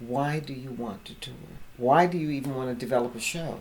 Why do you want to tour? Why do you even want to develop a show?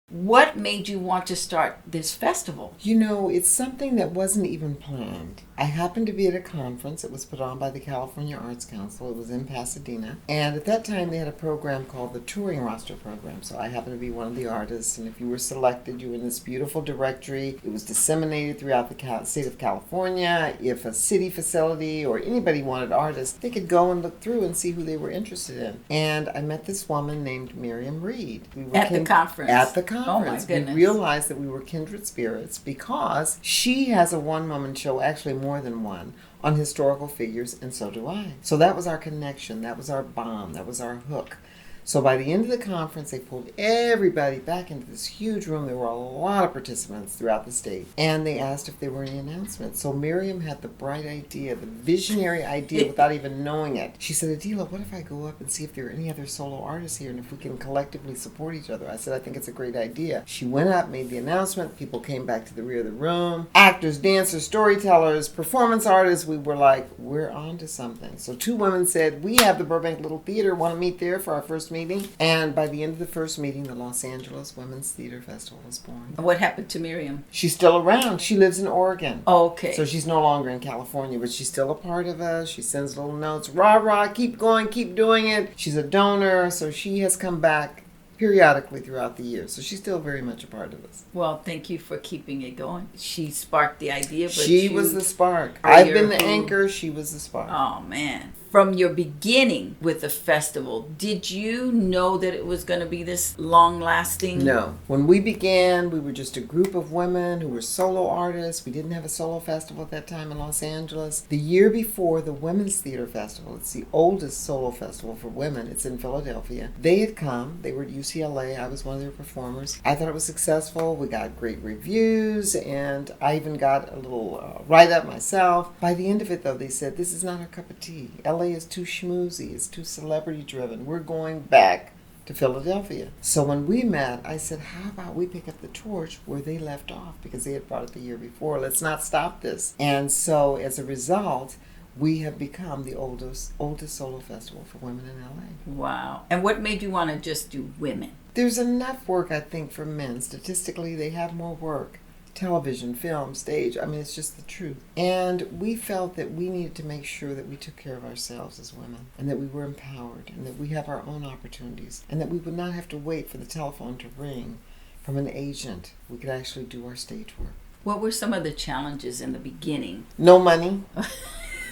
What made you want to start this festival? You know, it's something that wasn't even planned. I happened to be at a conference. It was put on by the California Arts Council. It was in Pasadena. And at that time, they had a program called the Touring Roster Program. So I happened to be one of the artists. And if you were selected, you were in this beautiful directory. It was disseminated throughout the state of California. If a city facility or anybody wanted artists, they could go and look through and see who they were interested in. And I met this woman named Miriam Reed. At the conference? At the conference. Oh my goodness. We realized that we were kindred spirits because she has a one-woman show, actually more than one, on historical figures, and so do I. So that was our connection. That was our bond. That was our hook. So by the end of the conference, they pulled everybody back into this huge room. There were a lot of participants throughout the state. And they asked if there were any announcements. So Miriam had the bright idea, the visionary idea without even knowing it. She said, Adilah, what if I go up and see if there are any other solo artists here and if we can collectively support each other? I said, I think it's a great idea. She went up, made the announcement. People came back to the rear of the room. Actors, dancers, storytellers, performance artists. We were like, we're on to something. So two women said, we have the Burbank Little Theater. Want to meet there for our first meeting? And by the end of the first meeting, the Los Angeles Women's Theater Festival was born. What happened to Miriam? She's still around. She lives in Oregon. Okay. So she's no longer in California, but she's still a part of us. She sends little notes, rah, rah, keep going, keep doing it. She's a donor, so she has come back periodically throughout the year. So she's still very much a part of us. Well, thank you for keeping it going. She sparked the idea, but she was the spark. I've been the anchor. She was the spark. Oh, man. From your beginning with the festival, did you know that it was going to be this long-lasting? No. When we began, we were just a group of women who were solo artists. We didn't have a solo festival at that time in Los Angeles. The year before, the Women's Theater Festival, it's the oldest solo festival for women. It's in Philadelphia. They had come. They were at UCLA. I was one of their performers. I thought it was successful. We got great reviews, and I even got a little write-up myself. By the end of it, though, they said, this is not our cup of tea. LA is too schmoozy. It's too celebrity-driven. We're going back to Philadelphia. So when we met, I said, how about we pick up the torch where they left off, because they had brought it the year before. Let's not stop this. And so as a result, we have become the oldest solo festival for women in LA. Wow. And what made you want to just do women? There's enough work, I think, for men. Statistically, they have more work. Television, film, stage. I mean, it's just the truth. And we felt that we needed to make sure that we took care of ourselves as women, and that we were empowered, and that we have our own opportunities, and that we would not have to wait for the telephone to ring from an agent. We could actually do our stage work. What were some of the challenges in the beginning? No money.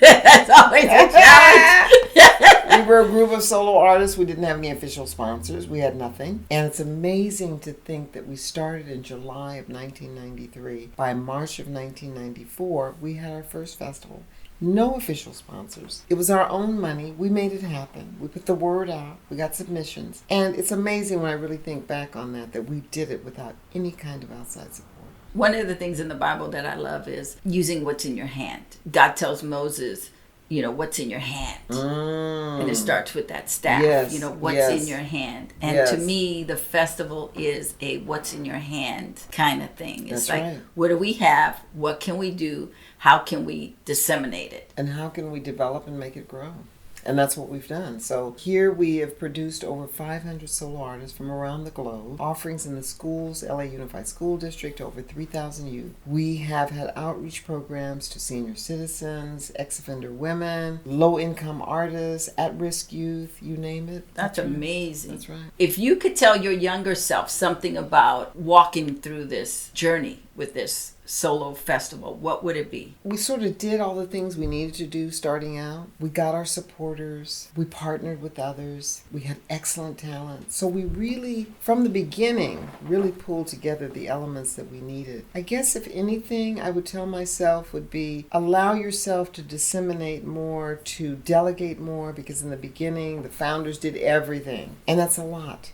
That's always a challenge. We were a group of solo artists. We didn't have any official sponsors. We had nothing. And it's amazing to think that we started in July of 1993. By March of 1994, we had our first festival. No official sponsors. It was our own money. We made it happen. We put the word out. We got submissions. And it's amazing when I really think back on that we did it without any kind of outside support. One of the things in the Bible that I love is using what's in your hand. God tells Moses, what's in your hand. And it starts with that staff. Yes, what's in your hand. And to me, the festival is a what's in your hand kind of thing. It's right. What do we have? What can we do? How can we disseminate it? And how can we develop and make it grow? And that's what we've done. So here we have produced over 500 solo artists from around the globe, offerings in the schools, LA Unified School District, over 3,000 youth. We have had outreach programs to senior citizens, ex-offender women, low-income artists, at-risk youth, you name it. That's amazing. That's right. If you could tell your younger self something about walking through this journey with this solo festival, what would it be? We sort of did all the things we needed to do starting out. We got our supporters. We partnered with others. We had excellent talent. So we really, from the beginning, really pulled together the elements that we needed. I guess if anything, I would tell myself would be allow yourself to disseminate more, to delegate more, because in the beginning, the founders did everything. And that's a lot.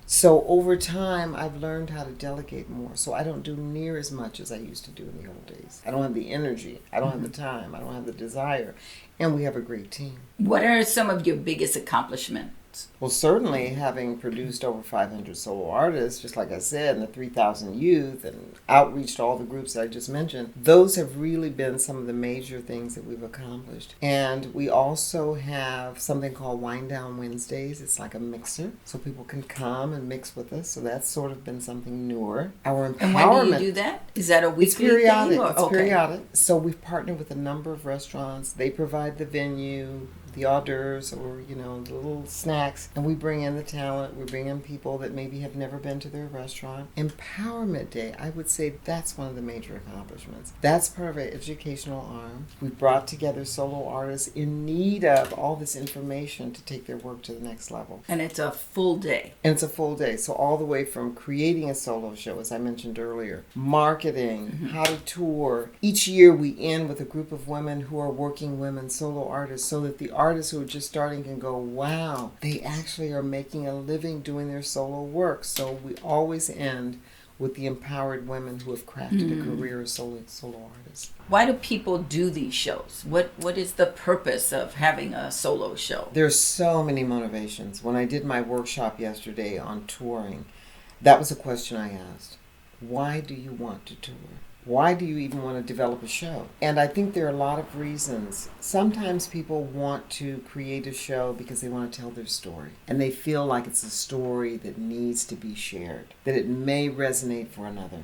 So over time, I've learned how to delegate more. So I don't do near as much as I used to do in the old days. I don't have the energy. I don't have the time. I don't have the desire. And we have a great team. What are some of your biggest accomplishments results? Well, certainly having produced over 500 solo artists, just like I said, and the 3,000 youth and outreach to all the groups that I just mentioned, those have really been some of the major things that we've accomplished. And we also have something called Wind Down Wednesdays. It's like a mixer, so people can come and mix with us. So that's sort of been something newer. Our empowerment. And when do you do that? Is that a weekly It's periodic. thing? Or? It's periodic. So we've partnered with a number of restaurants. They provide the venue, the hors d'oeuvres, or the little snacks, and we bring in the talent. We bring in people that maybe have never been to their restaurant. Empowerment Day, I would say that's one of the major accomplishments. That's part of our educational arm. We've brought together solo artists in need of all this information to take their work to the next level. And it's a full day. And it's a full day. So all the way from creating a solo show, as I mentioned earlier, marketing, how to tour. Each year we end with a group of women who are working women, solo artists, so that the artists who are just starting can go, wow, they actually are making a living doing their solo work. So we always end with the empowered women who have crafted a career as solo artists. Why do people do these shows? What is the purpose of having a solo show? There's so many motivations. When I did my workshop yesterday on touring, that was a question I asked. Why do you want to tour? Why do you even want to develop a show? And I think there are a lot of reasons. Sometimes people want to create a show because they want to tell their story. And they feel like it's a story that needs to be shared, that it may resonate for another.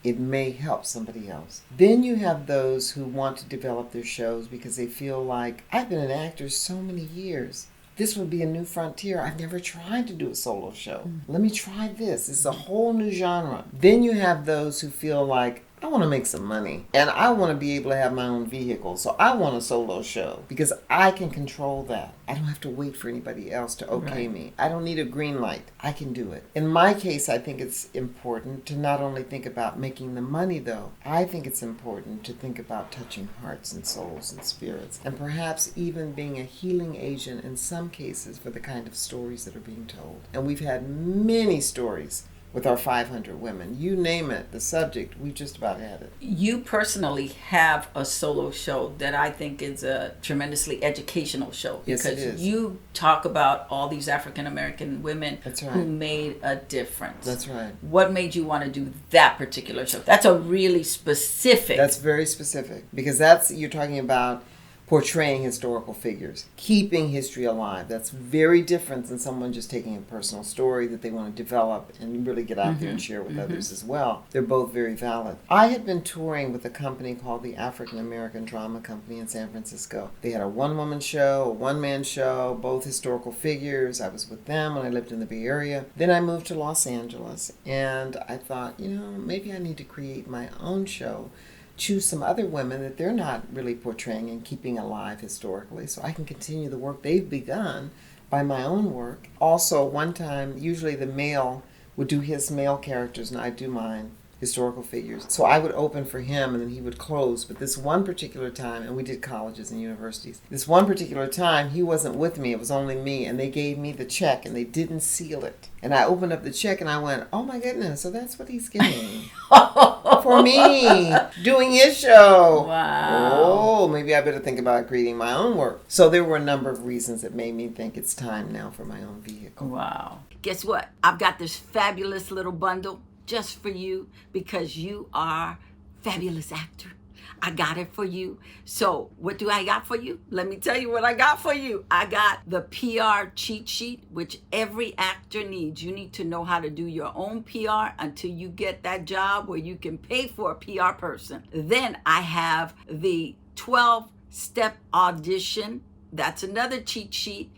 It may help somebody else. Then you have those who want to develop their shows because they feel like, I've been an actor so many years. This would be a new frontier. I've never tried to do a solo show. Let me try this. It's a whole new genre. Then you have those who feel like, I want to make some money and I want to be able to have my own vehicle. So I want a solo show because I can control that. I don't have to wait for anybody else to okay me. I don't need a green light. I can do it. In my case, I think it's important to not only think about making the money though. I think it's important to think about touching hearts and souls and spirits and perhaps even being a healing agent in some cases for the kind of stories that are being told. And we've had many stories with our 500 women. You name it, the subject, we just about had it. You personally have a solo show that I think is a tremendously educational show. Yes, because it is. You talk about all these African American women That's right. who made a difference. That's right. What made you want to do that particular show? That's a really specific. That's very specific because you're talking about portraying historical figures, keeping history alive. That's very different than someone just taking a personal story that they want to develop and really get out there and share with others as well. They're both very valid. I had been touring with a company called the African American Drama Company in San Francisco. They had a one-woman show, a one-man show, both historical figures. I was with them when I lived in the Bay Area. Then I moved to Los Angeles, and I thought, maybe I need to create my own show. Choose some other women that they're not really portraying and keeping alive historically, so I can continue the work they've begun by my own work. Also, one time, usually the male would do his male characters and I'd do mine, historical figures. So I would open for him and then he would close. But this one particular time, and we did colleges and universities, this one particular time he wasn't with me, it was only me, and they gave me the check and they didn't seal it. And I opened up the check and I went, oh my goodness, so that's what he's getting for me, doing his show. Wow. Oh, maybe I better think about creating my own work. So there were a number of reasons that made me think it's time now for my own vehicle. Wow. Guess what? I've got this fabulous little bundle just for you because you are a fabulous actor. I got it for you. So what do I got for you? Let me tell you what I got for you. I got the PR cheat sheet, which every actor needs. You need to know how to do your own PR until you get that job where you can pay for a PR person. Then I have the 12-step audition. That's another cheat sheet.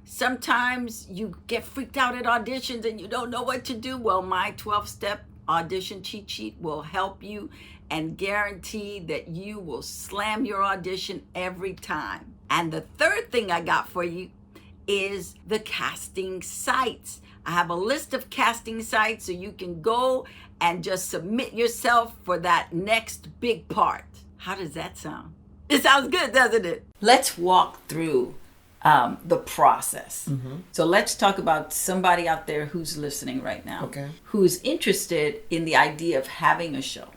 Sometimes you get freaked out at auditions and you don't know what to do. Well, my 12-step audition cheat sheet will help you and guarantee that you will slam your audition every time. And the third thing I got for you is the casting sites. I have a list of casting sites so you can go and just submit yourself for that next big part. How does that sound? It sounds good, doesn't it? Let's walk through the process. So let's talk about somebody out there who's listening right now, who's interested in the idea of having a show.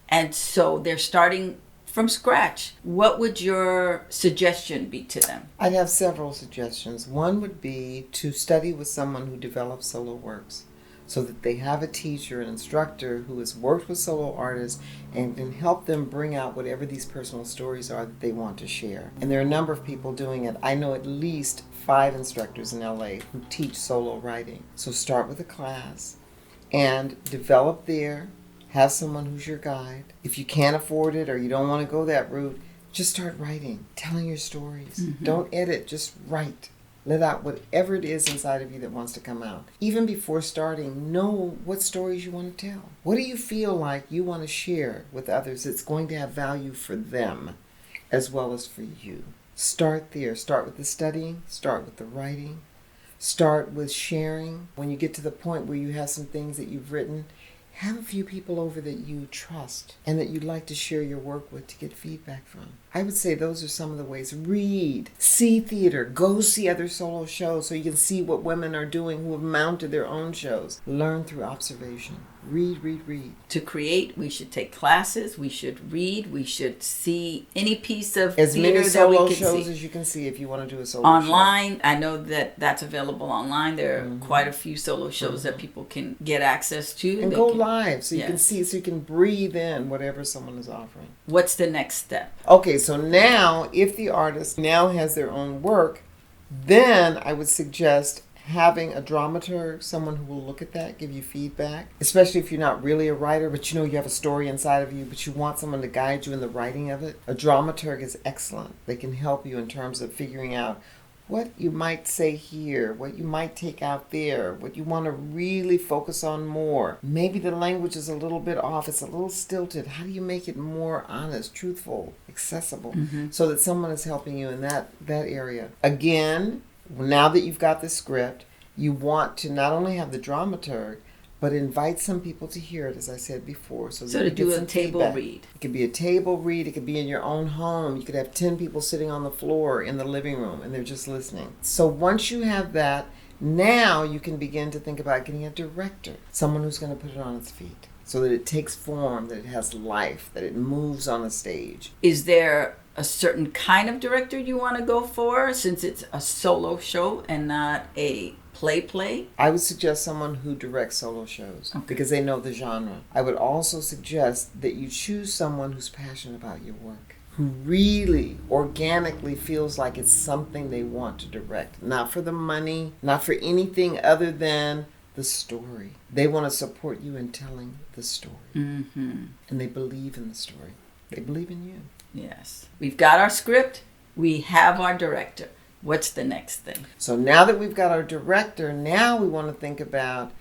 And so they're starting from scratch, what would your suggestion be to them? I'd have several suggestions. One would be to study with someone who develops solo works, so that they have a teacher, an instructor who has worked with solo artists and can help them bring out whatever these personal stories are that they want to share. And there are a number of people doing it. I know at least 5 instructors in LA who teach solo writing. So start with a class and develop there. Have someone who's your guide. If you can't afford it or you don't want to go that route, just start writing, telling your stories. Don't edit, just write. Let out whatever it is inside of you that wants to come out. Even before starting, know what stories you want to tell. What do you feel like you want to share with others that's going to have value for them as well as for you? Start there. Start with the studying. Start with the writing. Start with sharing. When you get to the point where you have some things that you've written, have a few people over that you trust and that you'd like to share your work with to get feedback from. I would say those are some of the ways. Read, see theater, go see other solo shows so you can see what women are doing who have mounted their own shows. Learn through observation. Read, read, read. To create, we should take classes, we should read, we should see any piece of As theater many that we solo can shows see. as you can see if you want to do a solo Online, I know that that's available online. There are quite a few solo shows that people can get access to. And They go can- live so you can Yes. see, so you can breathe in whatever someone is offering. What's the next step? Okay, so now if the artist now has their own work, then I would suggest having a dramaturg, someone who will look at that, give you feedback, especially if you're not really a writer, but you know you have a story inside of you, but you want someone to guide you in the writing of it. A dramaturg is excellent. They can help you in terms of figuring out what you might say here, what you might take out there, what you want to really focus on more. Maybe the language is a little bit off, it's a little stilted. How do you make it more honest, truthful, accessible, so that someone is helping you in that area? Again, now that you've got the script, you want to not only have the dramaturg, but invite some people to hear it, as I said before. So So that to you do get a some table feedback. read. It could be a table read. It could be in your own home. You could have 10 people sitting on the floor in the living room, and they're just listening. So once you have that, now you can begin to think about getting a director, someone who's going to put it on its feet, so that it takes form, that it has life, that it moves on the stage. Is there a certain kind of director you want to go for, since it's a solo show and not a play? I would suggest someone who directs solo shows because they know the genre. I would also suggest that you choose someone who's passionate about your work, who really organically feels like it's something they want to direct, not for the money, not for anything other than the story. They want to support you in telling the story. And they believe in the story. They believe in you. Yes. We've got our script. We have our director. What's the next thing? So now that we've got our director, now we want to think about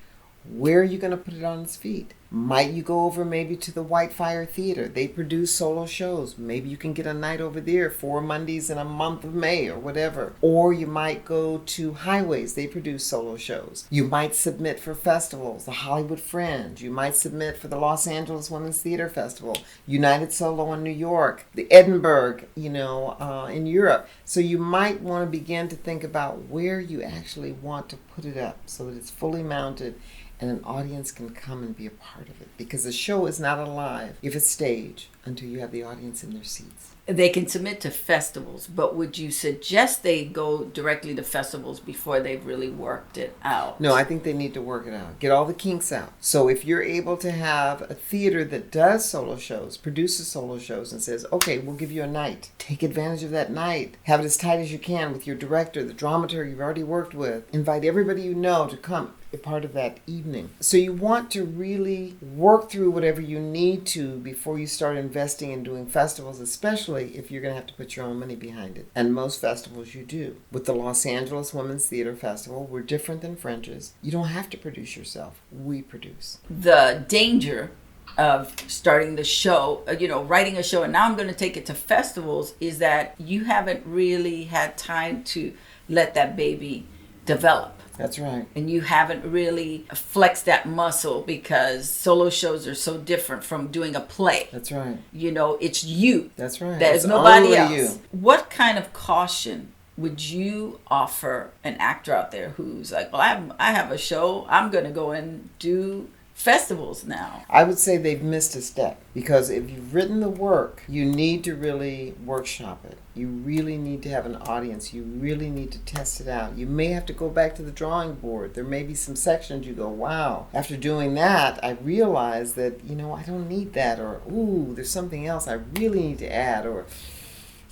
where are you going to put it on its feet? Might you go over maybe to the White Fire Theater? They produce solo shows. Maybe you can get a night over there 4 Mondays in a month of May or whatever. Or you might go to Highways. They produce solo shows. You might submit for festivals, the Hollywood Fringe. You might submit for the Los Angeles Women's Theater Festival, United Solo in New York, the Edinburgh, in Europe. So you might want to begin to think about where you actually want to put it up so that it's fully mounted and an audience can come and be a part of it. Because the show is not alive if it's staged until you have the audience in their seats. They can submit to festivals, but would you suggest they go directly to festivals before they've really worked it out? No, I think they need to work it out. Get all the kinks out. So if you're able to have a theater that does solo shows, produces solo shows and says, okay, we'll give you a night. Take advantage of that night. Have it as tight as you can with your director, the dramaturg you've already worked with. Invite everybody you know to come a part of that evening. So you want to really work through whatever you need to before you start investing in doing festivals, especially if you're going to have to put your own money behind it. And most festivals you do. With the Los Angeles Women's Theater Festival, we're different than Fringe's. You don't have to produce yourself. We produce. The danger of starting the show, writing a show, and now I'm going to take it to festivals, is that you haven't really had time to let that baby develop. That's right. And you haven't really flexed that muscle, because solo shows are so different from doing a play. That's right. It's you. That's right. There's It's nobody only else. you. What kind of caution would you offer an actor out there who's like, well, I have a show, I'm going to go and do festivals now. I would say they've missed a step, because if you've written the work, you need to really workshop it. You really need to have an audience. You really need to test it out. You may have to go back to the drawing board. There may be some sections you go, wow, after doing that, I realized that, I don't need that, or, ooh, there's something else I really need to add, or,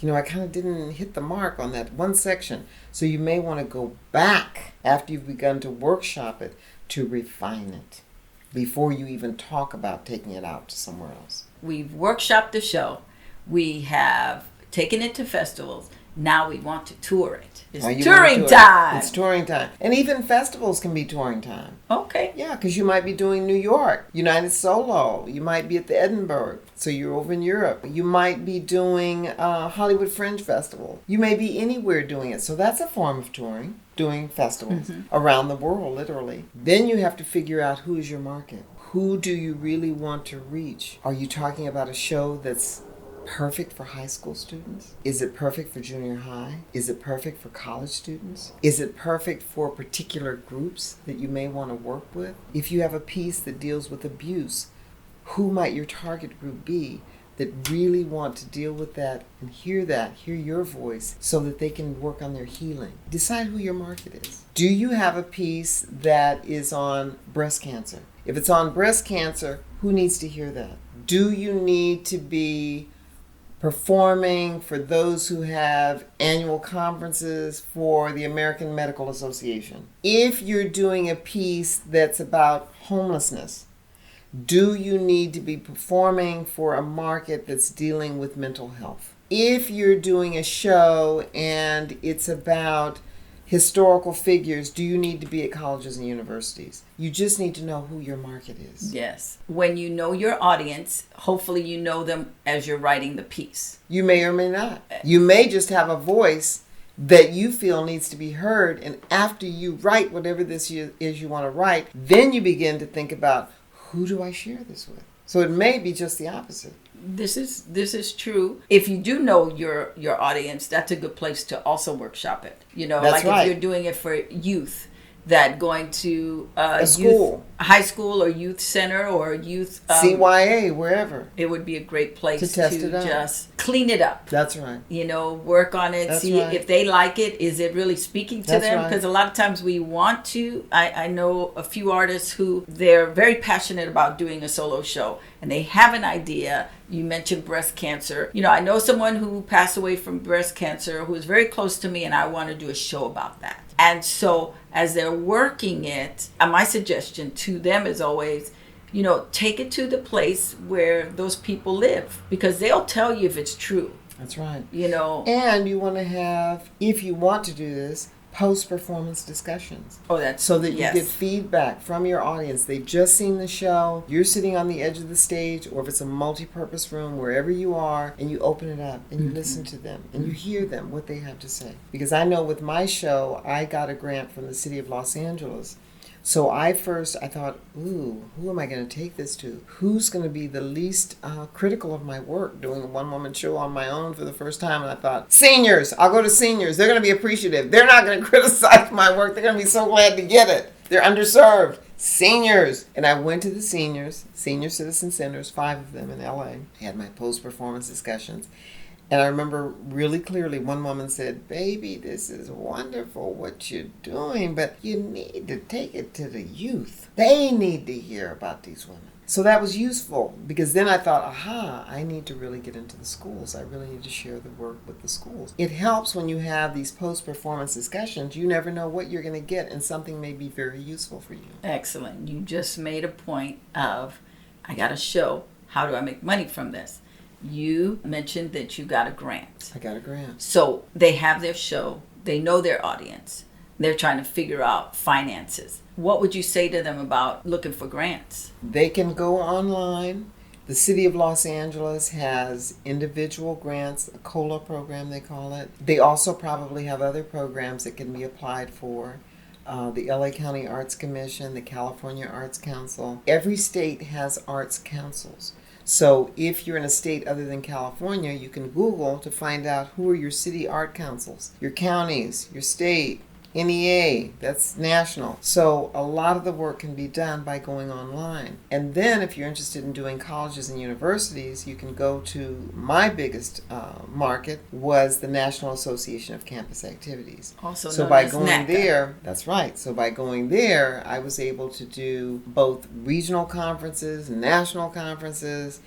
I kind of didn't hit the mark on that one section. So you may want to go back after you've begun to workshop it to refine it before you even talk about taking it out to somewhere else. We've workshopped the show. We have taken it to festivals. Now we want to tour it. It's touring time. It's touring time. And even festivals can be touring time. Okay. Yeah, because you might be doing New York, United Solo. You might be at the Edinburgh, so you're over in Europe. You might be doing Hollywood Fringe Festival. You may be anywhere doing it. So that's a form of touring, doing festivals around the world, literally. Then you have to figure out who is your market. Who do you really want to reach? Are you talking about a show that's perfect for high school students? Is it perfect for junior high? Is it perfect for college students? Is it perfect for particular groups that you may want to work with? If you have a piece that deals with abuse, who might your target group be that really want to deal with that and hear your voice so that they can work on their healing? Decide who your market is. Do you have a piece that is on breast cancer? If it's on breast cancer, who needs to hear that? Do you need to be performing for those who have annual conferences for the American Medical Association? If you're doing a piece that's about homelessness, do you need to be performing for a market that's dealing with mental health? If you're doing a show and it's about historical figures, do you need to be at colleges and universities? You just need to know who your market is. Yes. When you know your audience, hopefully you know them as you're writing the piece. You may or may not. You may just have a voice that you feel needs to be heard, and after you write whatever this is you want to write, then you begin to think about, who do I share this with? So it may be just the opposite. This is true. If you do know your audience, that's a good place to also workshop it. That's right. If you're doing it for youth, that going to a school, high school or youth center or youth CYA, wherever, it would be a great place to test it out. Just clean it up. That's right. Work on it. That's see right. if they like it. Is it really speaking to That's them? right. Because a lot of times we want to. I know a few artists who they're very passionate about doing a solo show, and they have an idea. You mentioned breast cancer. I know someone who passed away from breast cancer who is very close to me, and I want to do a show about that. And so as they're working it, my suggestion to them is always, take it to the place where those people live, because they'll tell you if it's true. That's right. And you want to have, if you want to do this, post-performance discussions. Oh, that's so that you get feedback from your audience. They've just seen the show. You're sitting on the edge of the stage, or if it's a multi-purpose room, wherever you are, and you open it up and you listen to them and you hear them, what they have to say. Because I know with my show, I got a grant from the city of Los Angeles. So I thought, ooh, who am I going to take this to? Who's going to be the least critical of my work, doing a one-woman show on my own for the first time? And I thought, seniors. I'll go to seniors. They're going to be appreciative. They're not going to criticize my work. They're going to be so glad to get it. They're underserved. Seniors. And I went to the seniors, senior citizen centers, 5 of them in LA. I had my post-performance discussions. And I remember really clearly one woman said, baby, this is wonderful what you're doing, but you need to take it to the youth. They need to hear about these women. So that was useful, because then I thought, aha, I need to really get into the schools. I really need to share the work with the schools. It helps when you have these post-performance discussions. You never know what you're going to get, and something may be very useful for you. Excellent. You just made a point of, I got a show. How do I make money from this? You mentioned that you got a grant. I got a grant. So they have their show. They know their audience. They're trying to figure out finances. What would you say to them about looking for grants? They can go online. The city of Los Angeles has individual grants, a COLA program they call it. They also probably have other programs that can be applied for. The LA County Arts Commission, the California Arts Council. Every state has arts councils. So if you're in a state other than California, you can Google to find out who are your city art councils, your counties, your state, NEA, that's national. So a lot of the work can be done by going online. And then if you're interested in doing colleges and universities, you can go to my biggest market was the National Association of Campus Activities. Also so known by as going NACA. there, that's right. So by going there, I was able to do both regional conferences, national conferences,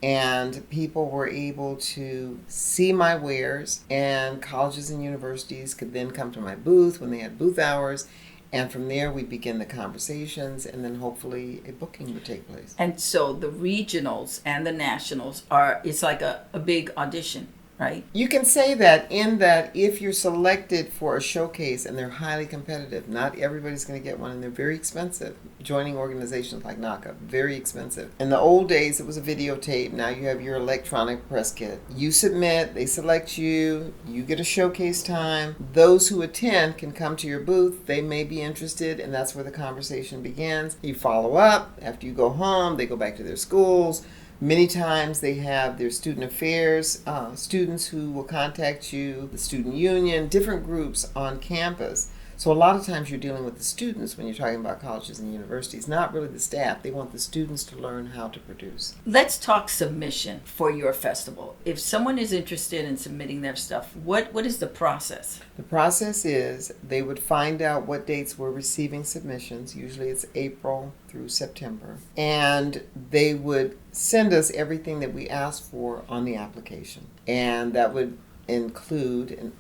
and people were able to see my wares, and colleges and universities could then come to my booth when they had booth hours, and from there we begin the conversations, and then hopefully a booking would take place. And so the regionals and the nationals it's like a big audition, right? You can say that in that if you're selected for a showcase and they're highly competitive, not everybody's going to get one, and they're very expensive. Joining organizations like NACA, very expensive. In the old days, it was a videotape. Now you have your electronic press kit. You submit, they select you, you get a showcase time. Those who attend can come to your booth. They may be interested, and that's where the conversation begins. You follow up. After you go home, they go back to their schools. Many times they have their student affairs, students who will contact you, the student union, different groups on campus. So a lot of times you're dealing with the students when you're talking about colleges and universities, not really the staff. They want the students to learn how to produce. Let's talk submission for your festival. If someone is interested in submitting their stuff, what is the process? The process is they would find out what dates we're receiving submissions. Usually it's April through September. And they would send us everything that we asked for on the application. And that would include an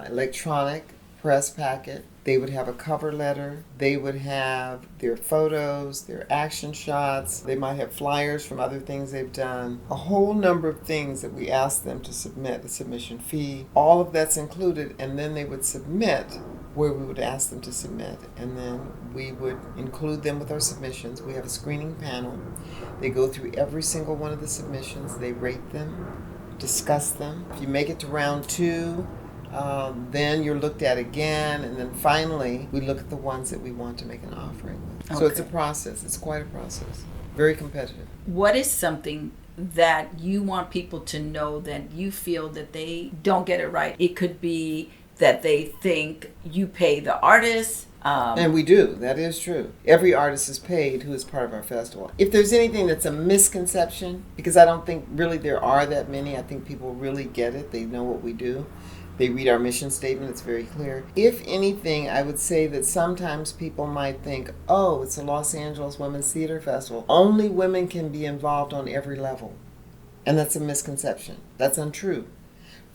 electronic press packet. They would have a cover letter. They would have their photos, their action shots. They might have flyers from other things they've done. A whole number of things that we ask them to submit, the submission fee. All of that's included, and then they would submit where we would ask them to submit. And then we would include them with our submissions. We have a screening panel. They go through every single one of the submissions. They rate them, discuss them. If you make it to round 2, then you're looked at again, and then finally we look at the ones that we want to make an offering with. So it's a process. It's quite a process. Very competitive. What is something that you want people to know that you feel that they don't get it right? It could be that they think you pay the artist. And we do. That is true. Every artist is paid who is part of our festival. If there's anything that's a misconception, because I don't think really there are that many, I think people really get it. They know what we do. They read our mission statement. It's very clear. If anything, I would say that sometimes people might think, oh, it's a Los Angeles Women's Theater Festival. Only women can be involved on every level. And that's a misconception. That's untrue.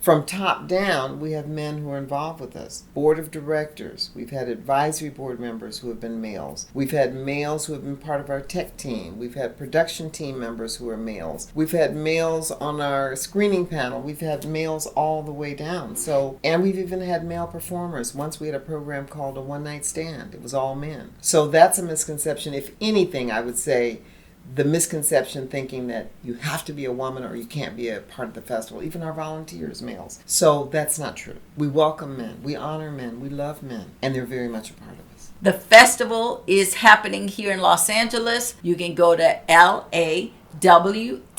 From top down, we have men who are involved with us. Board of directors. We've had advisory board members who have been males. We've had males who have been part of our tech team. We've had production team members who are males. We've had males on our screening panel. We've had males all the way down. And we've even had male performers. Once we had a program called A One Night Stand. It was all men. So that's a misconception. If anything, I would say the misconception thinking that you have to be a woman or you can't be a part of the festival, even our volunteers, males. So that's not true. We welcome men, we honor men, we love men, and they're very much a part of us. The festival is happening here in Los Angeles. You can go to lawtf.org.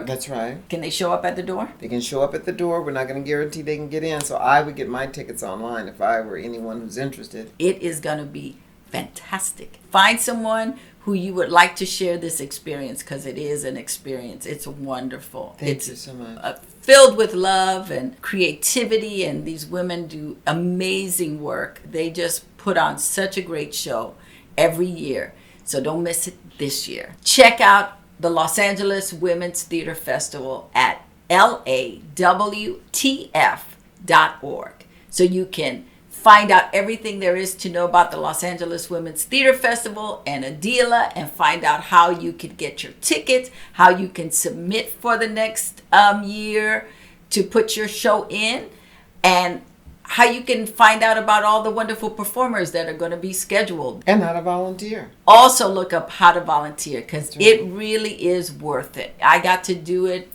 That's right. Can they show up at the door? They can show up at the door. We're not going to guarantee they can get in, so I would get my tickets online if I were anyone who's interested. It is going to be fantastic. Find someone who you would like to share this experience, because it is an experience. It's wonderful. Thank you so much. Filled with love and creativity, and these women do amazing work. They just put on such a great show every year. So don't miss it this year. Check out the Los Angeles Women's Theater Festival at lawtf.org so you can find out everything there is to know about the Los Angeles Women's Theater Festival and Adilah, and find out how you could get your tickets, how you can submit for the next year to put your show in, and how you can find out about all the wonderful performers that are going to be scheduled. And how to volunteer. Also look up how to volunteer, because right. It really is worth it. I got to do it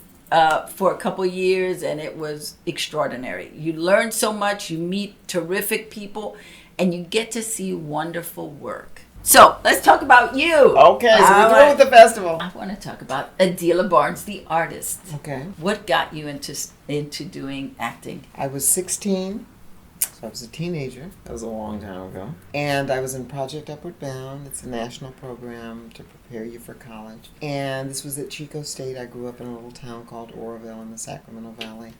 for a couple years, and it was extraordinary. You learn so much, you meet terrific people, and you get to see wonderful work. So let's talk about you. Okay, so we're through with the festival. I want to talk about Adilah Barnes, the artist. Okay. What got you into doing acting? I was 16, So I was a teenager. That was a long time ago. And I was in Project Upward Bound. It's a national program to prepare you for college. And this was at Chico State. I grew up in a little town called Oroville in the Sacramento Valley.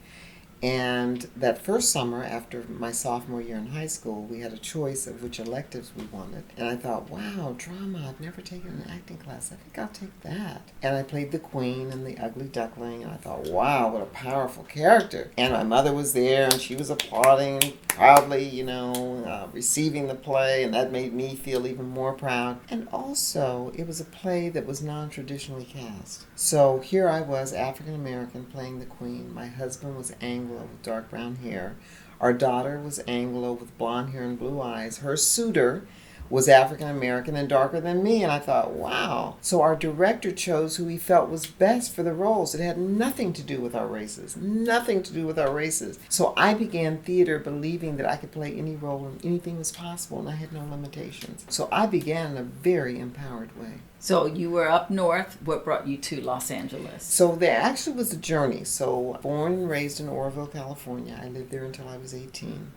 And that first summer, after my sophomore year in high school, we had a choice of which electives we wanted. And I thought, wow, drama, I've never taken an acting class. I think I'll take that. And I played the Queen in The Ugly Duckling, and I thought, wow, what a powerful character. And my mother was there, and she was applauding proudly, receiving the play, and that made me feel even more proud. And also, it was a play that was non-traditionally cast. So here I was, African American, playing the Queen. My husband was Anglo with dark brown hair. Our daughter was Anglo with blonde hair and blue eyes. Her suitor was African American and darker than me, and I thought, wow. So our director chose who he felt was best for the roles. It had nothing to do with our races. Nothing to do with our races. So I began theater believing that I could play any role and anything was possible, and I had no limitations. So I began in a very empowered way. So you were up north. What brought you to Los Angeles? So there actually was a journey. So born and raised in Oroville, California. I lived there until I was 18.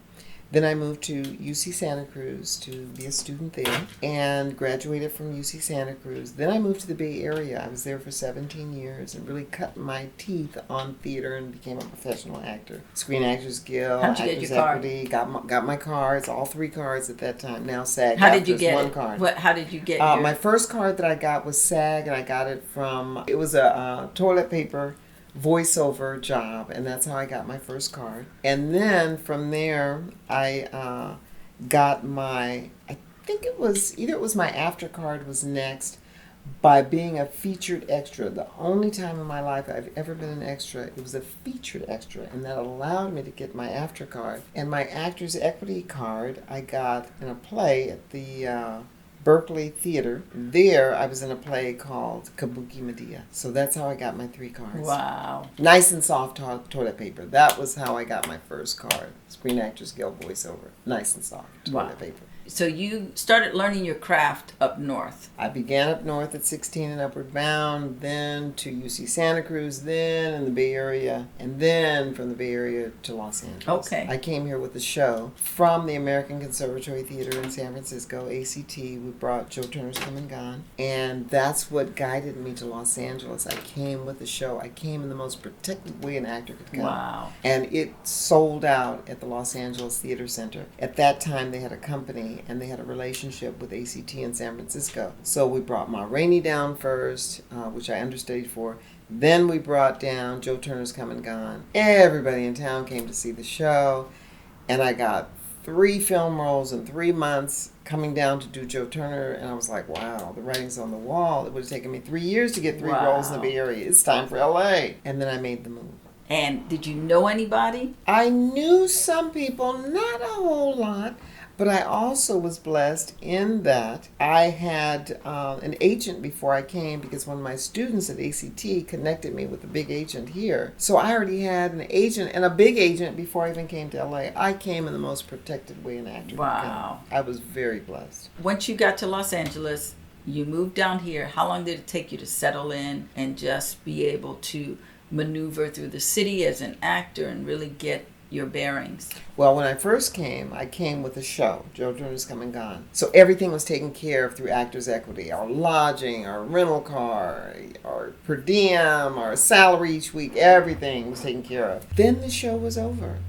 Then I moved to UC Santa Cruz to be a student there and graduated from UC Santa Cruz. Then I moved to the Bay Area. I was there for 17 years and really cut my teeth on theater and became a professional actor. Screen Actors Guild, How'd you get Actors your card? Equity, got my cards, all 3 cards at that time. Now SAG. How did you get one it? card. How did you get your... My first card that I got was SAG, and I got it from, it was a toilet paper voiceover job, and that's how I got my first card. And then from there, I got my, I think it was, either it was my after card was next, by being a featured extra. The only time in my life I've ever been an extra, it was a featured extra, and that allowed me to get my after card. And my Actors Equity card I got in a play at the Berkeley Theater. There, I was in a play called Kabuki Medea. So that's how I got my 3 cards. Wow. Nice and soft toilet paper. That was how I got my first card. Screen Actors Guild voiceover. Nice and soft toilet paper. So you started learning your craft up north. I began up north at 16 and Upward Bound, then to UC Santa Cruz, then in the Bay Area, and then from the Bay Area to Los Angeles. Okay. I came here with a show from the American Conservatory Theater in San Francisco, ACT. We brought Joe Turner's Come and Gone, and that's what guided me to Los Angeles. I came with a show. I came in the most protected way an actor could come. Wow. And it sold out at the Los Angeles Theater Center. At that time, they had a company, and they had a relationship with ACT in San Francisco. So we brought Ma Rainey down first, which I understudied for. Then we brought down Joe Turner's Come and Gone. Everybody in town came to see the show, and I got 3 film roles in 3 months coming down to do Joe Turner, and I was like, wow, the writing's on the wall. It would have taken me 3 years to get 3 roles in the Bay Area. It's time for LA. And then I made the move. And did you know anybody? I knew some people, not a whole lot. But I also was blessed in that I had an agent before I came, because one of my students at ACT connected me with a big agent here. So I already had an agent and a big agent before I even came to LA. I came in the most protected way an actor could come. I was very blessed. Once you got to Los Angeles, you moved down here. How long did it take you to settle in and just be able to maneuver through the city as an actor and really get your bearings? Well, when I first came, I came with a show, Joe Turner's Come and Gone. So everything was taken care of through Actors Equity. Our lodging, our rental car, our per diem, our salary each week, everything was taken care of. Then the show was over.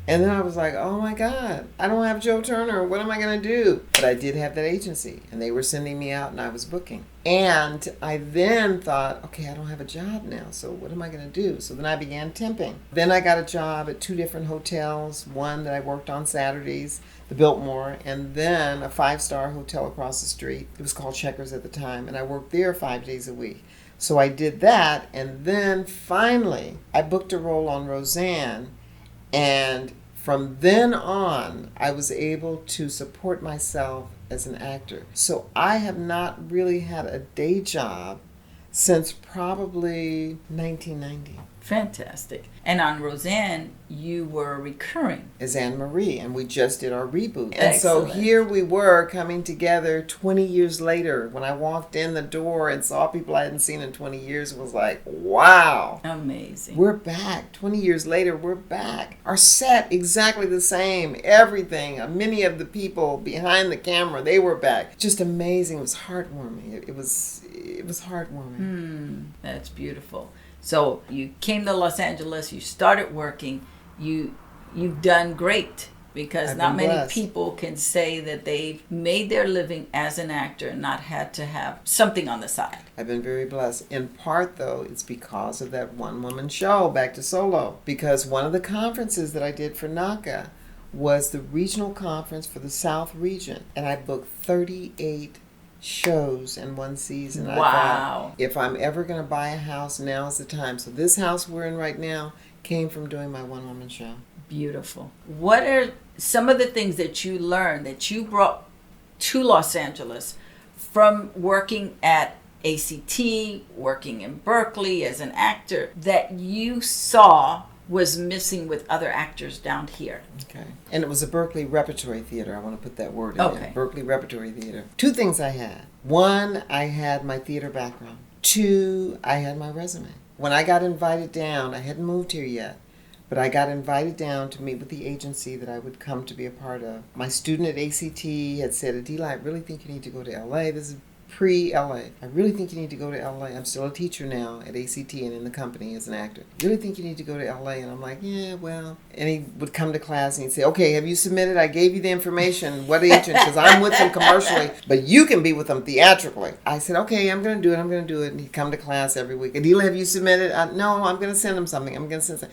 And then I was like, oh my God, I don't have Joe Turner. What am I going to do? But I did have that agency, and they were sending me out, and I was booking. And I then thought, okay, I don't have a job now, so what am I going to do? So then I began temping. Then I got a job at 2 different hotels, one that I worked on Saturdays, the Biltmore, and then a 5-star hotel across the street. It was called Checkers at the time, and I worked there 5 days a week. So I did that, and then finally I booked a role on Roseanne, and from then on, I was able to support myself as an actor. So I have not really had a day job since probably 1990. Fantastic. And on Roseanne, you were recurring. As Anne Marie, and we just did our reboot. And so Excellent. here we were coming together 20 years later. When I walked in the door and saw people I hadn't seen in 20 years, it was like, wow. Amazing. We're back. 20 years later, we're back. Our set, exactly the same. Everything. Many of the people behind the camera, they were back. Just amazing. It was heartwarming. It was heartwarming. That's beautiful. So you came to Los Angeles, you started working, you've done great, because I've not been many blessed. people can say that they've made their living as an actor and not had to have something on the side. I've been very blessed. In part, though, it's because of that one-woman show, Back to Solo. Because one of the conferences that I did for NACA was the regional conference for the South region. And I booked 38 shows in one season. I Wow. thought, if I'm ever going to buy a house, now's the time. So this house we're in right now came from doing my one-woman show. Beautiful. What are some of the things that you learned that you brought to Los Angeles from working at ACT, working in Berkeley as an actor, that you saw was missing with other actors down here? Okay. And it was a Berkeley Repertory Theater. I want to put that word in Okay. there. Berkeley Repertory Theater. Two things I had. One, I had my theater background. Two, I had my resume. When I got invited down, I hadn't moved here yet, but I got invited down to meet with the agency that I would come to be a part of. My student at ACT had said, Adilah, I really think you need to go to LA. This is pre-LA. I really think you need to go to LA. I'm still a teacher now at ACT and in the company as an actor. Really think you need to go to LA? And I'm like, yeah, well. And he would come to class and he'd say, okay, have you submitted? I gave you the information. What agent? Because I'm with them commercially, but you can be with them theatrically. I said, okay, I'm going to do it. And he'd come to class every week. Adilah, have you submitted? No, I'm going to send him something.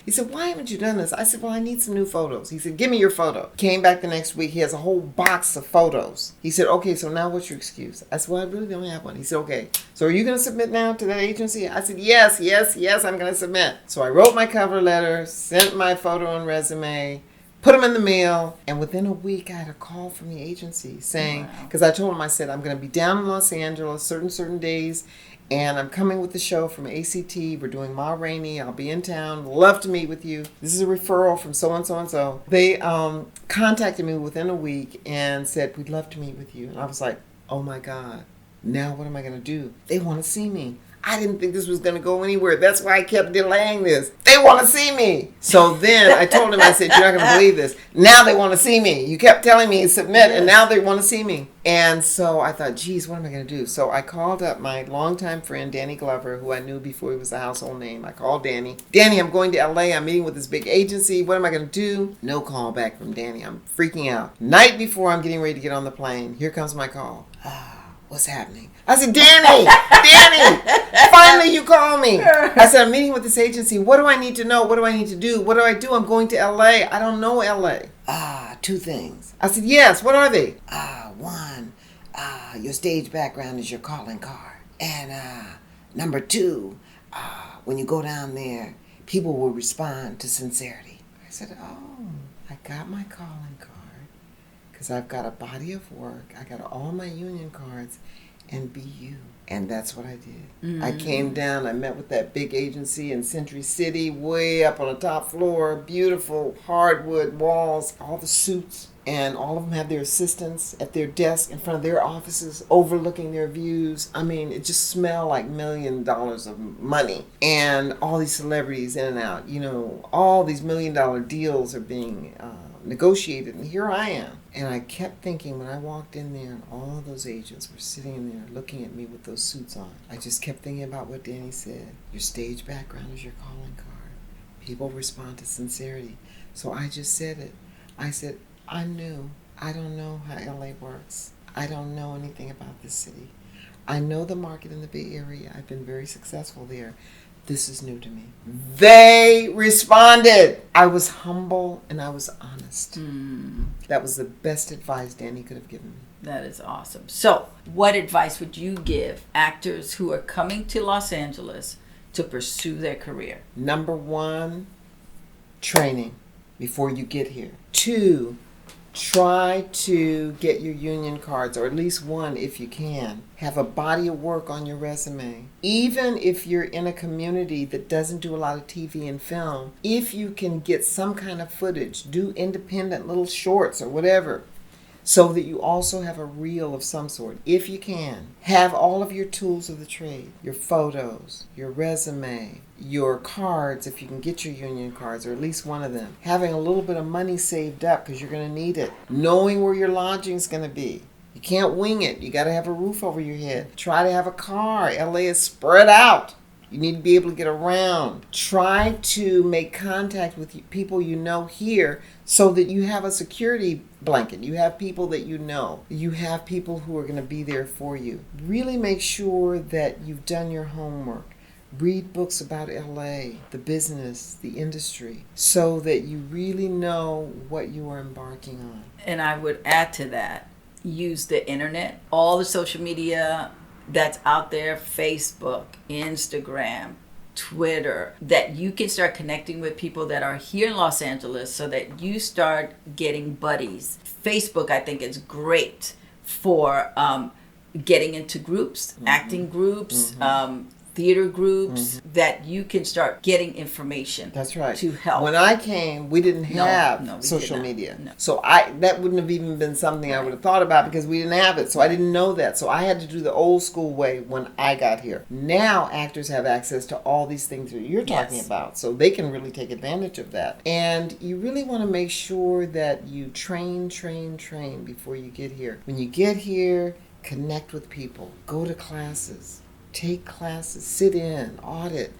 He said, why haven't you done this? I said, well, I need some new photos. He said, give me your photo. Came back the next week. He has a whole box of photos. He said, okay, so now what's your excuse? I said, well, I really don't have one. He said, okay, so are you going to submit now to that agency? I said, yes, I'm going to submit. So I wrote my cover letter, sent my photo and resume, put them in the mail, and within a week I had a call from the agency saying, because I told him, I said, I'm going to be down in Los Angeles certain days, and I'm coming with the show from ACT. We're doing Ma Rainey. I'll be in town. Love to meet with you. This is a referral from so-and-so and so. They contacted me within a week and said, we'd love to meet with you. And I was like, oh my God. Now what am I going to do? They want to see me. I didn't think this was going to go anywhere. That's why I kept delaying this. They want to see me. So then I told him, I said, you're not going to believe this. Now they want to see me. You kept telling me to submit, and now they want to see me. And so I thought, geez, what am I going to do? So I called up my longtime friend, Danny Glover, who I knew before he was a household name. I called Danny. Danny, I'm going to LA. I'm meeting with this big agency. What am I going to do? No call back from Danny. I'm freaking out. Night before I'm getting ready to get on the plane, here comes my call. What's happening? I said, Danny, finally you call me. I said, I'm meeting with this agency. What do I need to know? What do I need to do? What do I do? I'm going to LA. I don't know LA. Two things. I said, yes, what are they? One, your stage background is your calling card. And number two, when you go down there, people will respond to sincerity. I said, oh, I got my calling card. Because I've got a body of work. I got all my union cards. And be you. And that's what I did. I came down. I met with that big agency in Century City, way up on the top floor. Beautiful hardwood walls. All the suits. And all of them have their assistants at their desk in front of their offices, overlooking their views. I mean, it just smelled like $1 million of money. And all these celebrities in and out. You know, all these $1 million deals are being negotiated. And here I am. And I kept thinking when I walked in there and all of those agents were sitting in there looking at me with those suits on, I just kept thinking about what Danny said. Your stage background is your calling card. People respond to sincerity. So I just said it. I said, I'm new. I don't know how LA works. I don't know anything about this city. I know the market in the Bay Area. I've been very successful there. This is new to me. They responded. I was humble and I was honest. That was the best advice Danny could have given me. That is awesome. So, what advice would you give actors who are coming to Los Angeles to pursue their career? Number one, training before you get here. Two, Try to get your union cards, or at least one if you can. Have a body of work on your resume. Even if you're in a community that doesn't do a lot of TV and film, if you can get some kind of footage, do independent little shorts or whatever, so that you also have a reel of some sort, if you can. Have all of your tools of the trade, your photos, your resume, your cards, if you can get your union cards, or at least one of them. Having a little bit of money saved up because you're going to need it. Knowing where your lodging is going to be. You can't wing it. You got to have a roof over your head. Try to have a car. LA is spread out. You need to be able to get around. Try to make contact with people you know here so that you have a security blanket. You have people that you know. You have people who are going to be there for you. Really make sure that you've done your homework. Read books about LA, the business, the industry, so that you really know what you are embarking on. And I would add to that, use the internet, all the social media that's out there, Facebook, Instagram, Twitter, that you can start connecting with people that are here in Los Angeles so that you start getting buddies. Facebook, I think, is great for getting into groups, acting groups, theater groups, that you can start getting information. That's right. To help. When I came, we didn't have we social did not. media. No. So that wouldn't have even been something I would have thought about because we didn't have it. So I didn't know that. So I had to do the old school way when I got here. Now actors have access to all these things that you're talking about. So they can really take advantage of that. And you really want to make sure that you train before you get here. When you get here, connect with people. Go to classes. Take classes, sit in, audit,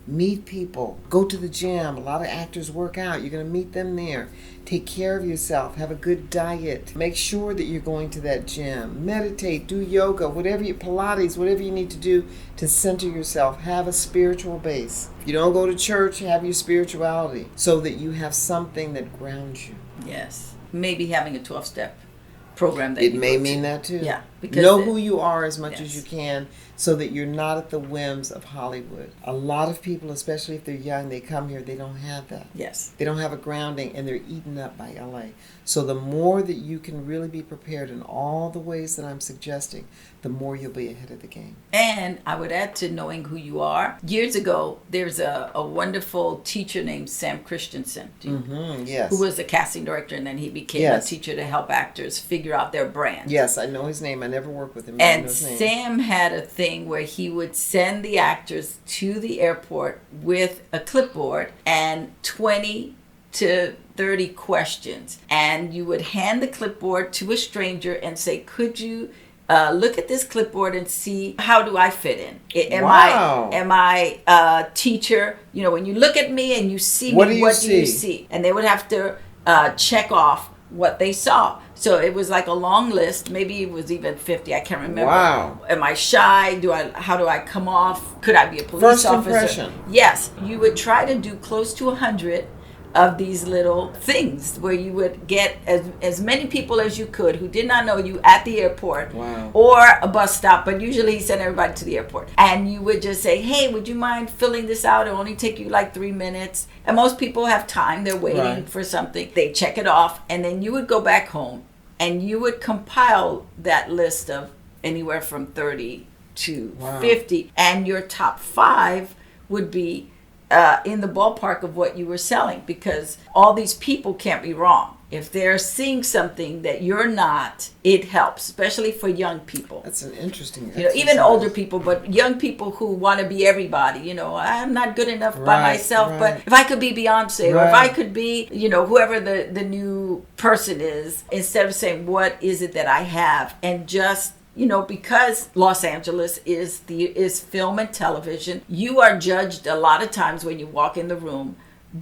meet people, go to the gym. A lot of actors work out. You're going to meet them there. Take care of yourself. Have a good diet. Make sure that you're going to that gym. Meditate, do yoga, Pilates, whatever you need to do to center yourself. Have a spiritual base. If you don't go to church, have your spirituality so that you have something that grounds you. Yes. Maybe having a 12-step program that it you may go mean to. that too. Yeah, because know who you are as much Yes. as you can so that you're not at the whims of Hollywood. A lot of people, especially if they're young, they come here, they don't have that. Yes. They don't have a grounding and they're eaten up by LA. So the more that you can really be prepared in all the ways that I'm suggesting, the more you'll be ahead of the game. And I would add to knowing who you are. Years ago, there's a wonderful teacher named Sam Christensen. Yes. Who was a casting director, and then he became a teacher to help actors figure out their brand. Yes, I know his name. I never worked with him. I know And his name. Sam had a thing where he would send the actors to the airport with a clipboard and 20 to 30 questions. And you would hand the clipboard to a stranger and say, could you look at this clipboard and see, how do I fit in? Am I a teacher? You know, when you look at me and you see me, what do you see? And they would have to check off what they saw. So it was like a long list. Maybe it was even 50. I can't remember. Wow. Am I shy? How do I come off? Could I be a police First officer? impression. Yes. You would try to do close to 100 of these little things where you would get as many people as you could who did not know you at the airport. Wow. Or a bus stop, but usually he sent everybody to the airport. And you would just say, hey, would you mind filling this out? It'll only take you like 3 minutes. And most people have time. They're waiting for something. They check it off. And then you would go back home and you would compile that list of anywhere from 30 to 50. And your top 5 would be in the ballpark of what you were selling, because all these people can't be wrong. If they're seeing something that you're not, it helps, especially for young people. That's an interesting exercise. Even older people, but young people who want to be everybody. You know, I'm not good enough by myself, but if I could be Beyonce, or if I could be, you know, whoever the new person is, instead of saying, what is it that I have? And just, you know, because Los Angeles is film and television, you are judged a lot of times when you walk in the room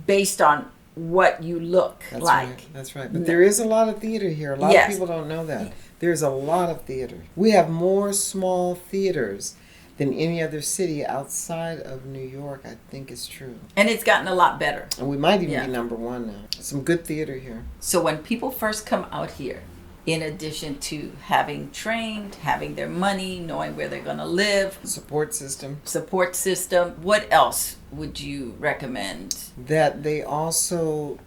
based on what you look like. That's right. But there is a lot of theater here. A lot of people don't know that. There's a lot of theater. We have more small theaters than any other city outside of New York, I think is true. And it's gotten a lot better. And we might even be number 1 now. Some good theater here. So when people first come out here, in addition to having trained, having their money, knowing where they're going to live. Support system. What else would you recommend? That they also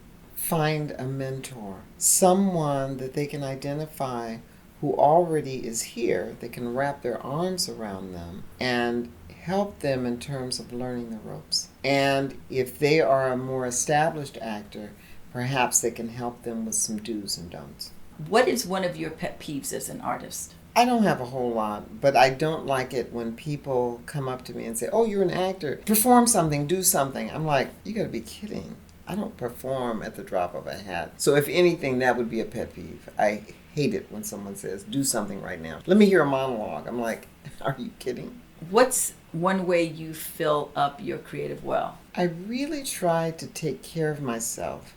find a mentor, someone that they can identify who already is here, they can wrap their arms around them and help them in terms of learning the ropes. And if they are a more established actor, perhaps they can help them with some do's and don'ts. What is one of your pet peeves as an artist? I don't have a whole lot, but I don't like it when people come up to me and say, oh, you're an actor. Perform something, do something. I'm like, you gotta be kidding. I don't perform at the drop of a hat. So if anything, that would be a pet peeve. I hate it when someone says, do something right now. Let me hear a monologue. I'm like, are you kidding? What's one way you fill up your creative well? I really try to take care of myself.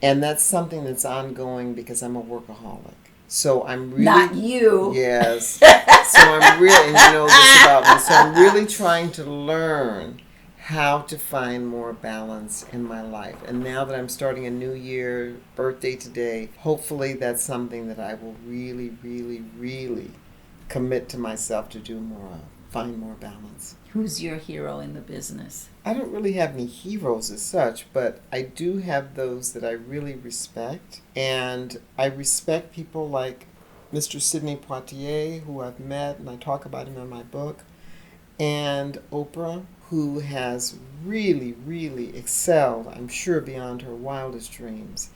And that's something that's ongoing because I'm a workaholic. So I'm really... Not you. Yes. So I'm really, and you know this about me, so I'm really trying to learn how to find more balance in my life. And now that I'm starting a new year, birthday today, hopefully that's something that I will really, really, really commit to myself to do more of. Find more balance. Who's your hero in the business? I don't really have any heroes as such, but I do have those that I really respect. And I respect people like Mr. Sidney Poitier, who I've met, and I talk about him in my book, and Oprah, who has really, really excelled, I'm sure beyond her wildest dreams,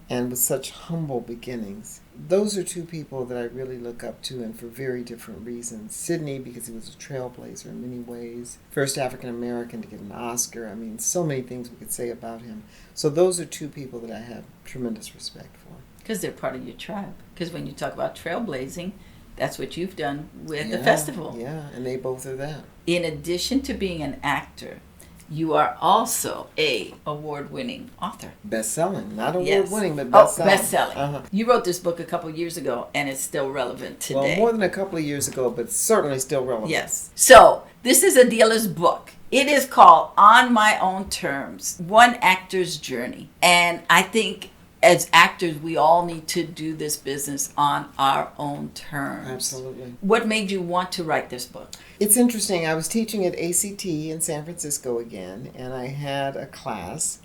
and with such humble beginnings. Those are two people that I really look up to, and for very different reasons. Sidney, because he was a trailblazer in many ways. First African American to get an Oscar. I mean, so many things we could say about him. So those are two people that I have tremendous respect for. Because they're part of your tribe. Because when you talk about trailblazing, that's what you've done with the festival. Yeah, and they both are that. In addition to being an actor, you are also a award-winning author. Best-selling. Not Yes. award-winning, but best-selling. Best-selling. Uh-huh. You wrote this book a couple years ago, and it's still relevant today. Well, more than a couple of years ago, but certainly still relevant. Yes. So, this is Adilah's book. It is called On My Own Terms, One Actor's Journey. And I think as actors, we all need to do this business on our own terms. Absolutely. What made you want to write this book? It's interesting. I was teaching at ACT in San Francisco again, and I had a class,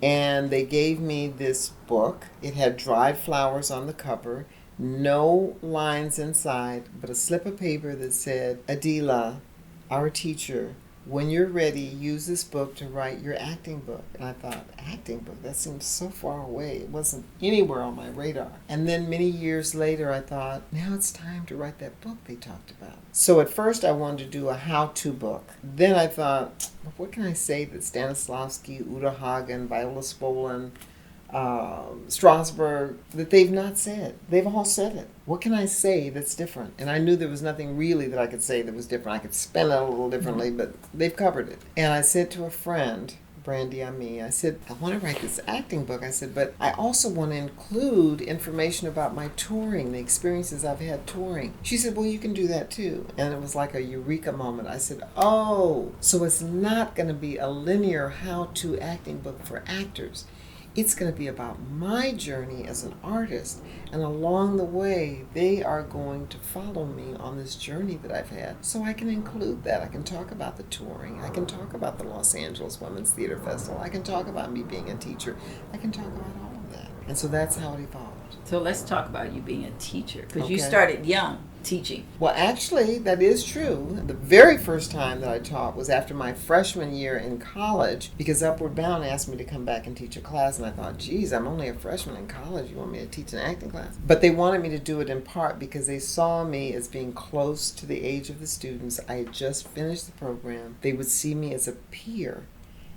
and they gave me this book. It had dried flowers on the cover, no lines inside, but a slip of paper that said, Adilah, our teacher, when you're ready, use this book to write your acting book. And I thought, acting book? That seems so far away. It wasn't anywhere on my radar. And then many years later, I thought, now it's time to write that book they talked about. So at first, I wanted to do a how-to book. Then I thought, well, what can I say that Stanislavski, Uta Hagen, Viola Spolin, Strasberg, that they've not said? They've all said it. What can I say that's different? And I knew there was nothing really that I could say that was different. I could spin it a little differently, but they've covered it. And I said to a friend, Brandy Ami, I said, I want to write this acting book. I said, but I also want to include information about my touring, the experiences I've had touring. She said, well, you can do that too. And it was like a eureka moment. I said, oh, so it's not going to be a linear how-to acting book for actors. It's going to be about my journey as an artist, and along the way, they are going to follow me on this journey that I've had. So I can include that. I can talk about the touring. I can talk about the Los Angeles Women's Theater Festival. I can talk about me being a teacher. I can talk about all of that. And so that's how it evolved. So let's talk about you being a teacher, because you Okay. started young teaching. Well, actually, that is true. The very first time that I taught was after my freshman year in college, because Upward Bound asked me to come back and teach a class, and I thought, geez, I'm only a freshman in college. You want me to teach an acting class? But they wanted me to do it in part because they saw me as being close to the age of the students. I had just finished the program. They would see me as a peer,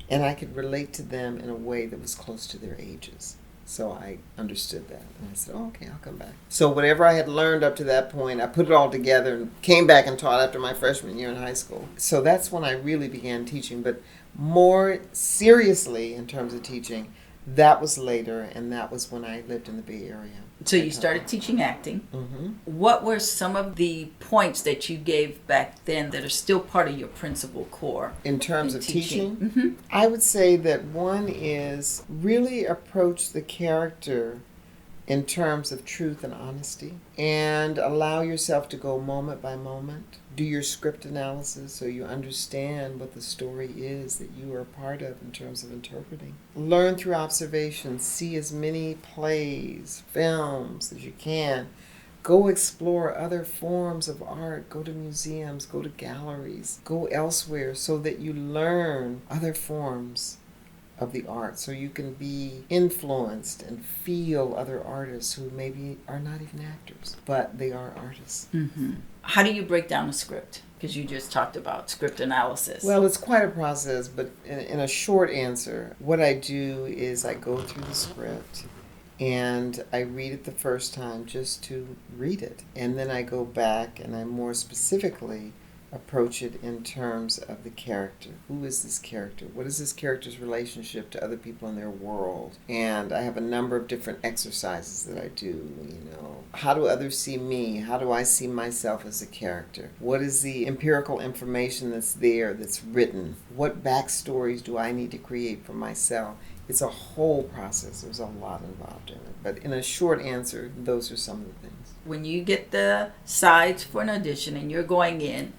and I could relate to them in a way that was close to their ages. So I understood that. And I said, oh, okay, I'll come back. So whatever I had learned up to that point, I put it all together and came back and taught after my freshman year in high school. So that's when I really began teaching. But more seriously in terms of teaching, that was later, and that was when I lived in the Bay Area. So you started teaching acting. Mm-hmm. What were some of the points that you gave back then that are still part of your principal core? In terms of teaching, Mm-hmm. I would say that one is really approach the character in terms of truth and honesty, and allow yourself to go moment by moment. Do your script analysis so you understand what the story is that you are a part of in terms of interpreting. Learn through observation. See as many plays, films as you can. Go explore other forms of art. Go to museums, go to galleries, go elsewhere so that you learn other forms of the art, so you can be influenced and feel other artists who maybe are not even actors, but they are artists. Mm-hmm. How do you break down a script? Because you just talked about script analysis. Well, it's quite a process, but in a short answer, what I do is I go through the script and I read it the first time just to read it. And then I go back and I more specifically approach it in terms of the character. Who is this character? What is this character's relationship to other people in their world? And I have a number of different exercises that I do. How do others see me? How do I see myself as a character? What is the empirical information that's there, that's written? What backstories do I need to create for myself? It's a whole process. There's a lot involved in it. But in a short answer, those are some of the things. When you get the sides for an audition and you're going in,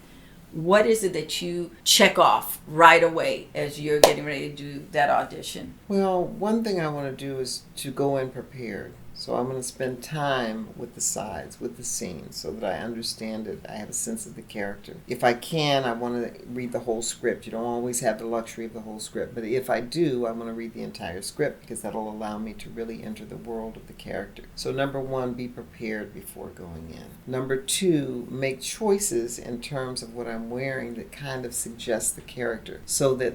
what is it that you check off right away as you're getting ready to do that audition? Well, one thing I want to do is to go in prepared. So I'm going to spend time with the sides, with the scenes, so that I understand it. I have a sense of the character. If I can, I want to read the whole script. You don't always have the luxury of the whole script. But if I do, I want to read the entire script because that'll allow me to really enter the world of the character. So number one, be prepared before going in. Number two, make choices in terms of what I'm wearing that kind of suggest the character so that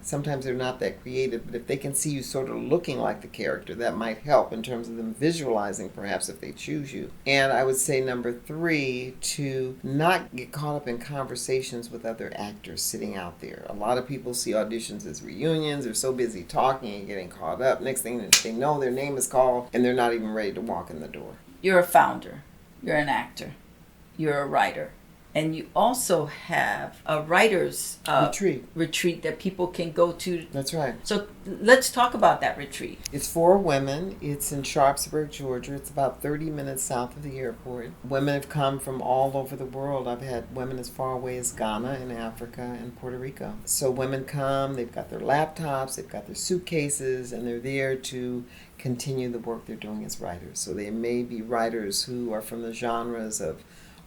sometimes they're not that creative, but if they can see you sort of looking like the character, that might help in terms of them visualizing perhaps if they choose you. And I would say number three, to not get caught up in conversations with other actors sitting out there. A lot of people see auditions as reunions. They're so busy talking and getting caught up. Next thing they know, their name is called and they're not even ready to walk in the door. You're a founder. You're an actor. You're a writer. And you also have a writer's retreat that people can go to. That's right. So let's talk about that retreat. It's for women. It's in Sharpsburg, Georgia. It's about 30 minutes south of the airport. Women have come from all over the world. I've had women as far away as Ghana and Africa and Puerto Rico. So women come, they've got their laptops, they've got their suitcases, and they're there to continue the work they're doing as writers. So they may be writers who are from the genres of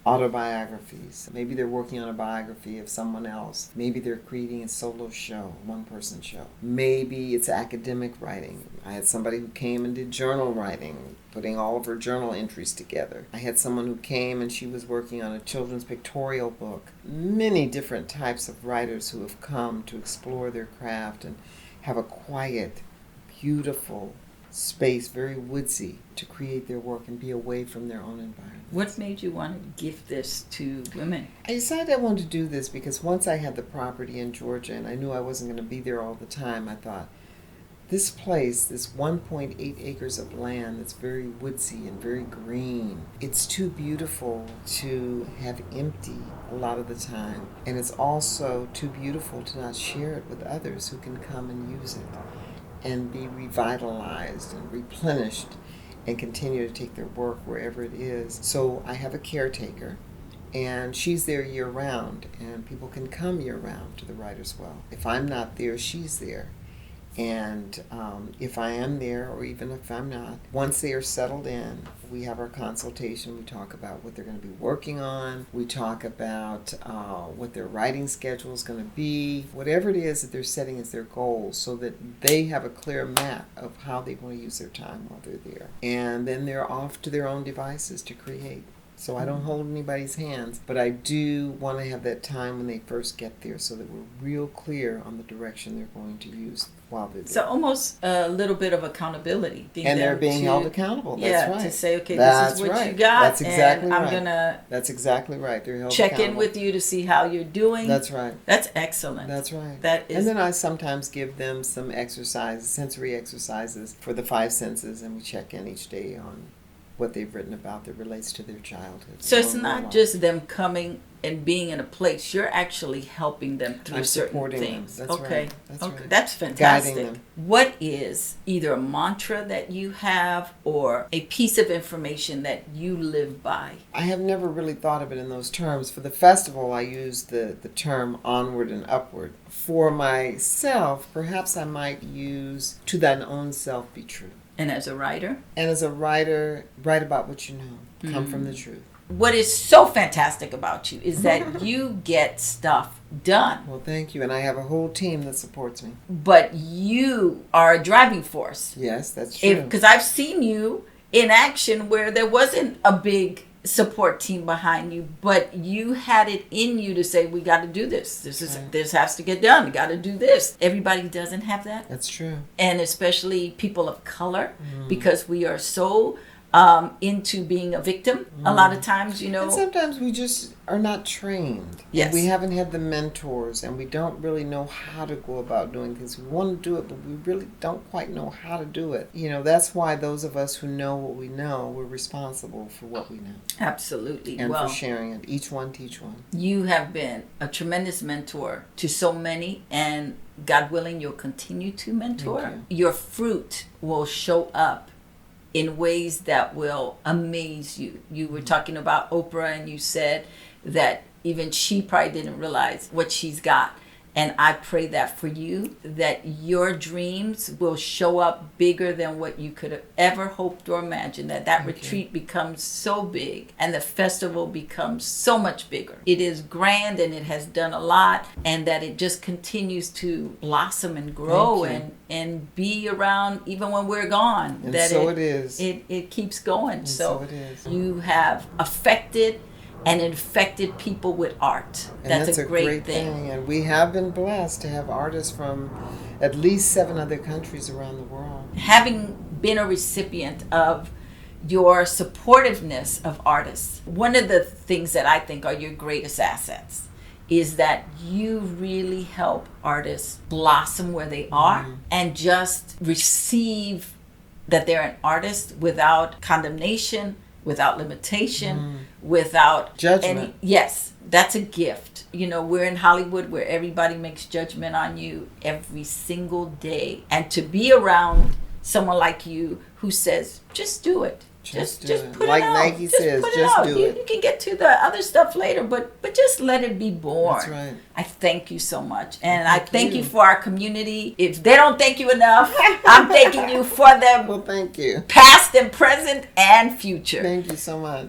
autobiographies. Maybe they're working on a biography of someone else. Maybe they're creating a solo show, one-person show. Maybe it's academic writing. I had somebody who came and did journal writing, putting all of her journal entries together. I had someone who came and she was working on a children's pictorial book. Many different types of writers who have come to explore their craft and have a quiet, beautiful space, very woodsy, to create their work and be away from their own environment. What made you want to give this to women? I decided I wanted to do this because once I had the property in Georgia and I knew I wasn't going to be there all the time, I thought, this place, this 1.8 acres of land that's very woodsy and very green, it's too beautiful to have empty a lot of the time. And it's also too beautiful to not share it with others who can come and use it and be revitalized and replenished and continue to take their work wherever it is. So I have a caretaker, and she's there year-round, and people can come year-round to the Writers' Well. If I'm not there, she's there. And if I am there, or even if I'm not, once they are settled in, we have our consultation. We talk about what they're going to be working on. We talk about what their writing schedule is going to be, whatever it is that they're setting as their goals, so that they have a clear map of how they want to use their time while they're there. And then they're off to their own devices to create. So I don't hold anybody's hands, but I do want to have that time when they first get there so that we're real clear on the direction they're going to use while they're there. So almost a little bit of accountability. And they're being held accountable. That's right. To say, okay, That's this is what right. you got. That's exactly and I'm right. going to That's exactly right. They're held check accountable. in with you to see how you're doing. That's right. That's excellent. That's right. That is. And then I sometimes give them some exercises, sensory exercises for the 5 senses, and we check in each day on what they've written about that relates to their childhood. So it's not just them coming and being in a place. You're actually helping them through certain things. Them. That's okay. Right. That's okay. Right. That's fantastic. Guiding them. What is either a mantra that you have or a piece of information that you live by? I have never really thought of it in those terms. For the festival, I use the term onward and upward. For myself, perhaps I might use to thine own self be true. And as a writer? And as a writer, write about what you know. Come from the truth. What is so fantastic about you is that you get stuff done. Well, thank you. And I have a whole team that supports me. But you are a driving force. Yes, that's true. Because I've seen you in action where there wasn't a big support team behind you, but you had it in you to say, we got to do this. This has to get done. We got to do this. Everybody doesn't have that. That's true. And especially people of color, because we are so into being a victim a lot of times, you know. And sometimes we just are not trained. Yes. We haven't had the mentors, and we don't really know how to go about doing things. We want to do it, but we really don't quite know how to do it. You know, that's why those of us who know what we know, we're responsible for what we know. Absolutely. And for sharing it. Each one teach one. You have been a tremendous mentor to so many, and God willing, you'll continue to mentor. Thank you. Your fruit will show up in ways that will amaze you. You were talking about Oprah, and you said that even she probably didn't realize what she's got. And I pray that for you, that your dreams will show up bigger than what you could have ever hoped or imagined, that retreat becomes so big and the festival becomes so much bigger. It is grand and it has done a lot, and that it just continues to blossom and grow and be around even when we're gone. And that so it is. It keeps going. And so it is. You have affected and infected people with art. And That's a great thing. And we have been blessed to have artists from at least 7 other countries around the world. Having been a recipient of your supportiveness of artists, one of the things that I think are your greatest assets is that you really help artists blossom where they are and just receive that they're an artist without condemnation, without limitation, without judgment. Yes, that's a gift. You know, we're in Hollywood where everybody makes judgment on you every single day. And to be around someone like you who says, just do it. Just put like it out. Nike says, just do it. You can get to the other stuff later, but just let it be born. That's right. I thank you so much. And I thank you for our community. If they don't thank you enough, I'm thanking you for them. Well, thank you. Past and present and future. Thank you so much.